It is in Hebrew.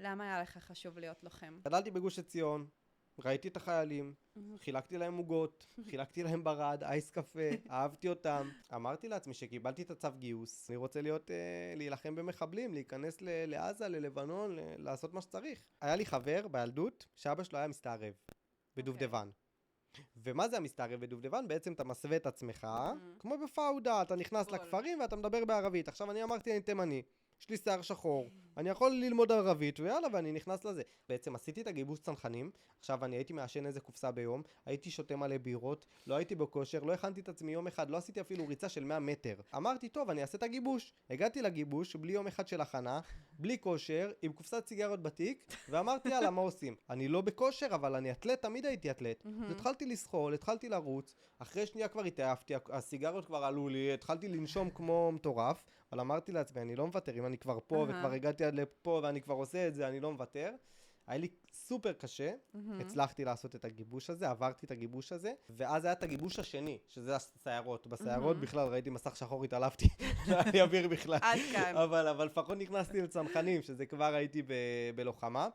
למה היה לך חשוב להיות לוחם? גדלתי בגוש עציון, ראיתי את החיילים, חילקתי להם עוגות, חילקתי להם ברד, אייס קפה, אהבתי אותם. אמרתי לעצמי שקיבלתי את הצו גיוס, אני רוצה להילחם במחבלים, להיכנס לעזה, ללבנון, לעשות מה שצריך. היה לי חבר בילדות שאבא שלו היה מסתערב בדובדבן. ומה זה המסתערב בדובדבן? בעצם אתה מסווה את עצמך, כמו בפאודה, אתה נכנס לכפרים ואתה מדבר בערבית. עכשיו אני אמרתי, אני תימני, יש לי שיער שחור, אני יכול ללמוד ערבית, ויאללה, ואני נכנס לזה. בעצם עשיתי את הגיבוש צנחנים, עכשיו אני הייתי מעשן איזה קופסה ביום, הייתי שותה מלא בירות, לא הייתי בכושר, לא הכנתי את עצמי יום אחד, לא עשיתי אפילו ריצה של 100 מטר. אמרתי, טוב, אני אעשה את הגיבוש. הגעתי לגיבוש, בלי יום אחד של הכנה, בלי כושר, עם קופסת סיגרות בתיק, ואמרתי, יאללה, מה עושים? אני לא בכושר, אבל אני אתלט, תמיד הייתי אתלט. אז התחלתי לסחול, התחלתי לרוץ, אחרי שנייה כבר התעייפתי, הסיגרות כבר עלו לי, התחלתי לנשום כמו מטורף, אבל אמרתי לעצמי, אני לא מוותר, אם אני כבר פה וכבר הגעתי עד לפה ואני כבר עושה את זה, אני לא מוותר. היה לי סופר קשה, הצלחתי לעשות את הגיבוש הזה, עברתי את הגיבוש הזה, ואז היה את הגיבוש השני, שזה הסיירות. בסיירות בכלל ראיתי מסך שחור, התעלפתי, לא היה לי אוויר בכלל. עד כאן. אבל לפחות נכנסתי לצנחנים, שזה כבר הייתי בלוחמה.